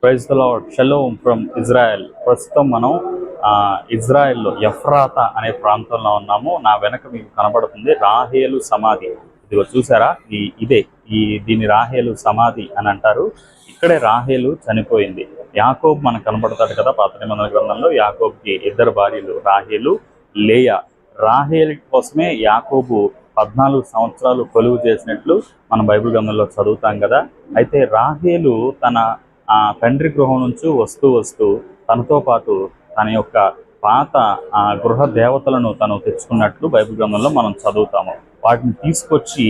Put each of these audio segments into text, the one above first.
Praise the Lord. Shalom from Israel. ప్రస్తుతం మనం ఇజ్రాయెల్లో ఎఫ్రాతా అనే ప్రాంతంలో ఉన్నాము. నా వెనక మీకు కనబడుతుంది రాహేలు సమాధి. ఇదిగో చూసారా, దీని రాహేలు సమాధి అని అంటారు. ఇక్కడే రాహేలు చనిపోయింది. యాకోబు మనకు కనబడతాడు కదా, పాత నిబంధన గ్రంథంలో యాకోబుకి 2 భార్యలు, రాహేలు, లేయా. రాహేలు కోసమే యాకోబు 14 సంవత్సరాలు కొలువు చేసినట్లు మనం బైబిల్ గ్రంథంలో చదువుతాం కదా. అయితే రాహేలు తన తండ్రి గృహం నుంచి వస్తూ తనతో పాటు తన యొక్క పాత గృహ దేవతలను తను తెచ్చుకున్నట్లు బైబిల్ గ్రంథంలో మనం చదువుతాము. వాటిని తీసుకొచ్చి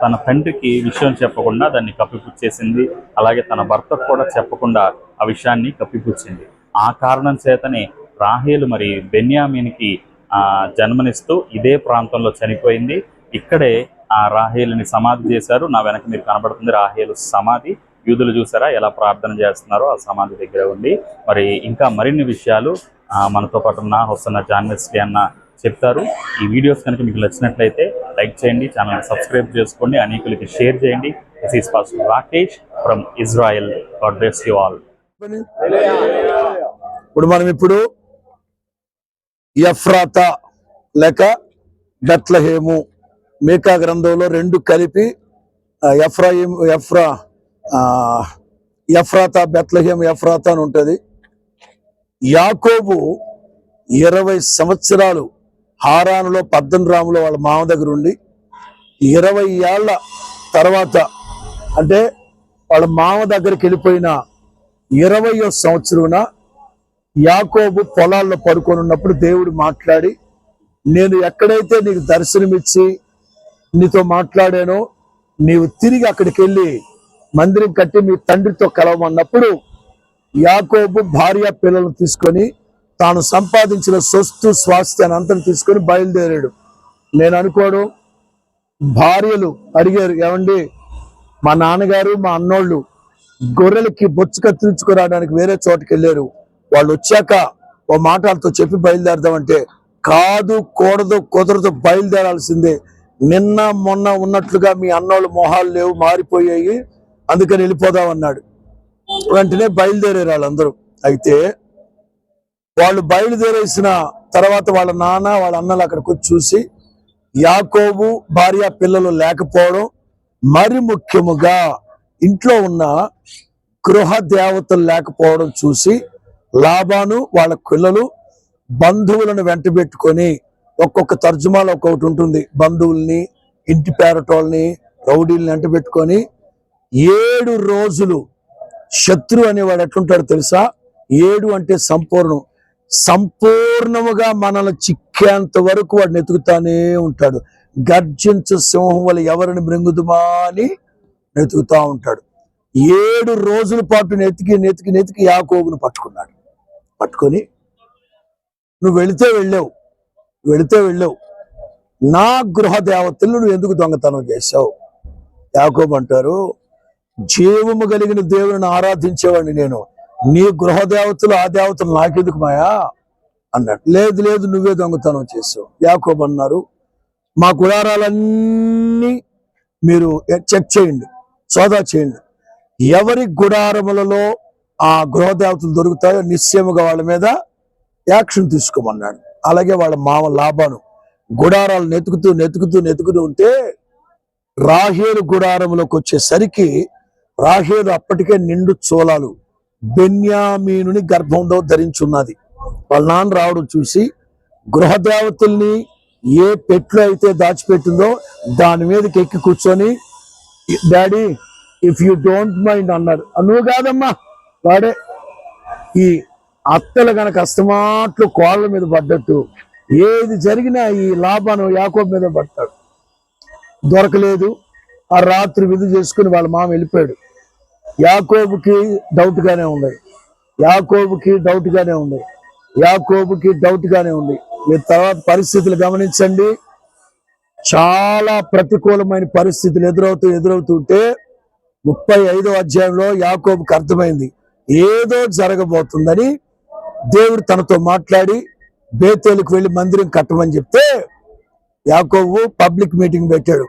తన తండ్రికి విషయం చెప్పకుండా దాన్ని కప్పిపుచ్చేసింది. అలాగే తన భర్తకు కూడా చెప్పకుండా ఆ విషయాన్ని కప్పిపుచ్చింది. ఆ కారణం చేతనే రాహేలు మరి బెన్యామీనికి జన్మనిస్తూ ఇదే ప్రాంతంలో చనిపోయింది. ఇక్కడే ఆ రాహేలుని సమాధి చేశారు. నా వెనక మీరు కనబడుతుంది రాహేలు సమాధి. యూదులు చూసారా ఎలా ప్రార్థన చేస్తున్నారో ఆ సమాధి దగ్గర ఉండి. మరి ఇంకా మరిన్ని విషయాలు మనతో పాటు ఉన్న హొసన్న జాన్ వెస్లీ అన్న చెప్తారు. ఈ వీడియోస్ కనుక మీకు నచ్చినట్లయితే లైక్ చేయండి, ఛానల్ సబ్స్క్రైబ్ చేసుకోండి, అనేకులకి షేర్ చేయండి. This is pastor Rakesh from Israel. God bless you all. ఇప్పుడు ఎఫ్రాతా లేక బెత్లెహేము, మీకా గ్రంథంలో 2 కలిపి ఎఫ్రాతా, బెత్లెహేం, ఎఫ్రాతా అని ఉంటుంది. యాకోబు 20 సంవత్సరాలు హారానులో పద్దన్రాములో వాళ్ళ మామ దగ్గర ఉండి 20 ఏళ్ల తర్వాత, అంటే వాళ్ళ మామ దగ్గరికి వెళ్ళిపోయిన 20వ సంవత్సరాన యాకోబు పొలాల్లో పడుకొని ఉన్నప్పుడు దేవుడు మాట్లాడి, నేను ఎక్కడైతే నీకు దర్శనమిచ్చి నీతో మాట్లాడానో నీవు తిరిగి అక్కడికి వెళ్ళి మందిరం కట్టి మీ తండ్రితో కలవమన్నప్పుడు యాకోబు భార్య పిల్లలను తీసుకొని తాను సంపాదించిన సొత్తు స్వాస్థ్యాన్ని అంతను తీసుకొని బయలుదేరాడు. నేను అనుకోవడం, భార్యలు అడిగారు, ఏమండి మా నాన్నగారు మా అన్నోళ్ళు గొర్రెలకి బొచ్చు కత్తిరించుకురావడానికి వేరే చోటుకి వెళ్ళారు, వాళ్ళు వచ్చాక ఓ మాట వాళ్ళతో చెప్పి బయలుదేరదామంటే, కాదు, కూడదు, కుదరదు, బయలుదేరాల్సిందే. నిన్న మొన్న ఉన్నట్లుగా మీ అన్నోళ్ళు మొహాలు లేవు, మారిపోయాయి, అందుకని వెళ్ళిపోదామన్నాడు. వెంటనే బయలుదేరారు వాళ్ళందరూ. అయితే వాళ్ళు బయలుదేరేసిన తర్వాత వాళ్ళ నాన్న వాళ్ళ అన్నలు అక్కడికి వచ్చి చూసి యాకోబు భార్య పిల్లలు లేకపోవడం, మరి ముఖ్యముగా ఇంట్లో ఉన్న గృహ దేవతలు లేకపోవడం చూసి లాబాను వాళ్ళ పిల్లలు బంధువులను వెంట పెట్టుకొని, ఒక్కొక్క తర్జుమాలో ఒక్కొక్కటి ఉంటుంది, బంధువుల్ని, ఇంటి పేరటోళ్ళని, రౌడీల్ని వెంట పెట్టుకొని 7 రోజులు, శత్రు అనేవాడు ఎట్లుంటాడు తెలుసా, 7 అంటే సంపూర్ణముగా మనల్ని చిక్కేంత వరకు వాడిని ఎతుకుతానే ఉంటాడు. గర్జించు సింహం వల్ల ఎవరిని మృంగుదుమా అని నెతుకుతా ఉంటాడు. 7 రోజుల పాటు నెతికి యాకోబును పట్టుకున్నాడు. పట్టుకొని, నువ్వు వెళితే వెళ్ళావు, నా గృహ దేవతలు నువ్వు ఎందుకు దొంగతనం చేశావు? యాకోబు అంటారు, జీవము కలిగిన దేవుని ఆరాధించేవాడిని నేను, నీ గృహ దేవతలు ఆ దేవతలు నాకెందుకు మాయా అన్నాడు. లేదు నువ్వే దొంగతనం చేసావు. యాకోబు అన్నారు, మా గుడారాలన్నీ మీరు చెక్ చేయండి, సోదా చేయండి, ఎవరి గుడారములలో ఆ గృహ దేవతలు దొరుకుతాయో నిశ్చయముగా వాళ్ళ మీద యాక్షన్ తీసుకోమన్నాడు. అలాగే వాళ్ళ మామ లాబాను గుడారాలు నెతుకుతూ ఉంటే రాహేలు గుడారములోకి వచ్చేసరికి రాహేలు అప్పటికే నిండు చోళాలు బెన్యామీనుని గర్భంలో ధరించున్నది. వాళ్ళ నాన్న రావడం చూసి గృహదేవతల్ని ఏ పెట్లో అయితే దాచిపెట్టిందో దాని మీదకి ఎక్కి కూర్చొని, daddy if you don't mind అన్నాడు. నువ్వు కాదమ్మా, వాడే. ఈ అత్తలు గనక అస్తమాట్లు కోళ్ళ మీద పడ్డట్టు ఏది జరిగినా ఈ లాబాను యాకోబు మీద పడతాడు. దొరకలేదు. ఆ రాత్రి విధి చేసుకుని వాళ్ళ మామ వెళ్ళిపోయాడు. యాకోబుకి డౌట్ గానే ఉంది. మీరు తర్వాత పరిస్థితులు గమనించండి. చాలా ప్రతికూలమైన పరిస్థితులు ఎదురవుతుంటే 35వ అధ్యాయంలో యాకోబుకి అర్థమైంది ఏదో జరగబోతుందని. దేవుడు తనతో మాట్లాడి బేతేలుకు వెళ్ళి మందిరం కట్టమని చెప్తే యాకోబు పబ్లిక్ మీటింగ్ పెట్టాడు.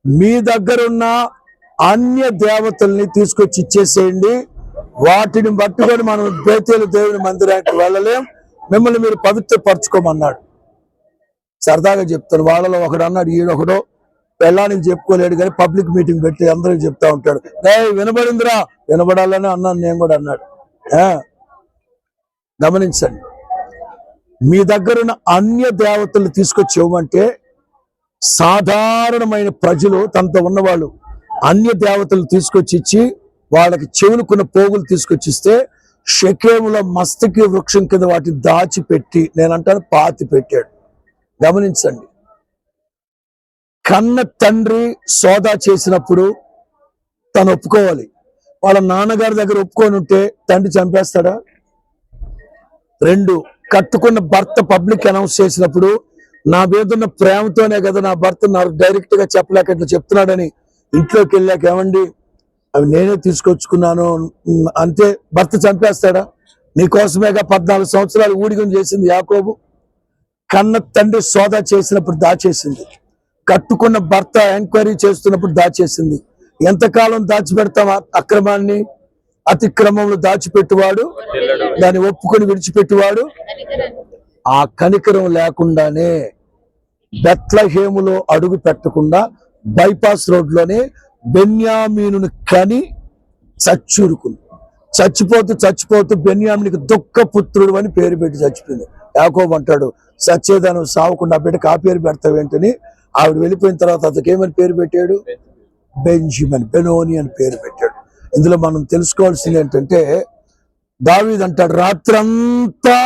మీ దగ్గరున్న అన్య దేవతల్ని తీసుకొచ్చి ఇచ్చేసేయండి, వాటిని పట్టుకొని మనం బేతేలు దేవుని మందిరానికి వెళ్ళలేం, మిమ్మల్ని మీరు పవిత్రపరచుకోమన్నాడు. సరదాగా చెప్తాను, వాళ్ళలో ఒకడు అన్నాడు, ఈడొకడో పెళ్ళానికి చెప్పుకోలేడు కానీ పబ్లిక్ మీటింగ్ పెట్టి అందరికి చెప్తా ఉంటాడు, వినబడిందిరా, వినబడాలని అన్నాను నేను కూడా అన్నాడు. గమనించండి, మీ దగ్గరున్న అన్య దేవతలు తీసుకొచ్చి ఇవ్వమంటే సాధారణమైన ప్రజలు తనతో ఉన్నవాళ్ళు అన్య దేవతలు తీసుకొచ్చి ఇచ్చి వాళ్ళకి చెవులుకున్న పోగులు తీసుకొచ్చి ఇస్తే షెకెములో మస్తకి వృక్షం కింద వాటిని దాచిపెట్టి, నేనంటాను పాతి పెట్టాడు. గమనించండి, కన్న తండ్రి సోదా చేసినప్పుడు తను ఒప్పుకోవాలి. వాళ్ళ నాన్నగారి దగ్గర ఒప్పుకొని ఉంటే తండ్రి చంపేస్తాడా? 2, కట్టుకున్న భర్త పబ్లిక్ అనౌన్స్ చేసినప్పుడు నా మీదున్న ప్రేమతోనే కదా నా భర్త నాకు డైరెక్ట్ గా చెప్పలేక ఇట్లా చెప్తున్నాడని ఇంట్లోకి వెళ్ళాక, ఏమండి అవి నేనే తీసుకొచ్చుకున్నాను అంతే, భర్త చంపేస్తాడా? నీకోసమేగా 14 సంవత్సరాలు ఊడిగం చేసింది యాకోబు. కన్న తండ్రి సోదా చేసినప్పుడు దాచేసింది, కట్టుకున్న భర్త ఎంక్వైరీ చేస్తున్నప్పుడు దాచేసింది. ఎంతకాలం దాచిపెడతాం అక్రమాన్ని? అతిక్రమంలో దాచిపెట్టువాడు దాన్ని ఒప్పుకొని విడిచిపెట్టువాడు. ఆ కనికరం లేకుండానే బెత్లెహేములో అడుగు పెట్టకుండా బైపాస్ రోడ్లోనే బెన్యామీనుని కని చచ్చూరుకుంది. చచ్చిపోతూ బెన్యామినికి దుఃఖపుత్రుడు అని పేరు పెట్టి చచ్చిపోయింది. యాకోబు అంటాడు, సచ్చేదాను సావకుండా బిడ్డకు ఆ పేరు పెడతావేంటని. ఆవిడ వెళ్ళిపోయిన తర్వాత అతనికి ఏమని పేరు పెట్టాడు? బెంజిమన్, బెనోని అని పేరు పెట్టాడు. ఇందులో మనం తెలుసుకోవాల్సింది ఏంటంటే, దావీదు అంటాడు, రాత్రంతా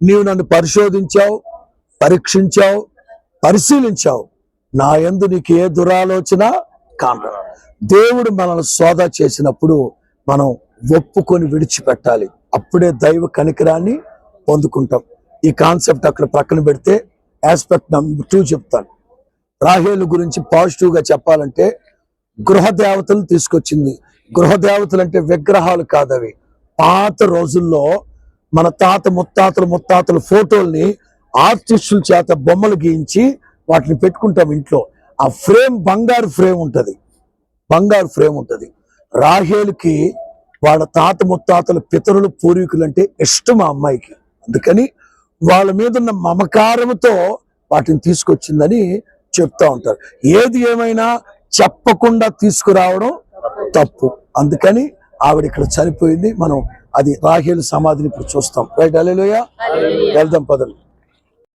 నీవు నన్ను పరిశోధించావు, పరీక్షించావు, పరిశీలించావు, నా యందు నీకు ఏ దురాలోచన కానరాదు. దేవుడు మనల్ని సోదా చేసినప్పుడు మనం ఒప్పుకొని విడిచిపెట్టాలి, అప్పుడే దైవ కనికరాన్ని పొందుకుంటాం. ఈ కాన్సెప్ట్ అక్కడ ప్రక్కన పెడితే ఆస్పెక్ట్ నెంబర్ 2 చెప్తాను. రాహేలు గురించి పాజిటివ్ గా చెప్పాలంటే, గృహ దేవతలు తీసుకొచ్చింది. గృహ దేవతలు అంటే విగ్రహాలు కాదవి. పాత రోజుల్లో మన తాత ముత్తాతల ఫోటోల్ని ఆర్టిస్టుల చేత బొమ్మలు గీయించి వాటిని పెట్టుకుంటాం ఇంట్లో. ఆ ఫ్రేమ్ బంగారు ఫ్రేమ్ ఉంటది. రాహేలుకి వాళ్ళ తాత ముత్తాతల పితరులు పూర్వీకులు అంటే ఇష్టం ఆ అమ్మాయికి. అందుకని వాళ్ళ మీద ఉన్న మమకారంతో వాటిని తీసుకొచ్చిందని చెప్తా ఉంటారు. ఏది ఏమైనా చెప్పకుండా తీసుకురావడం తప్పు. అందుకని ఆవిడ ఇక్కడ చనిపోయింది. మనం అది రాహేలు సమాధిని ఇప్పుడు చూస్తాం. రైట్, హల్లెలూయా. వెళ్దాం పదండి.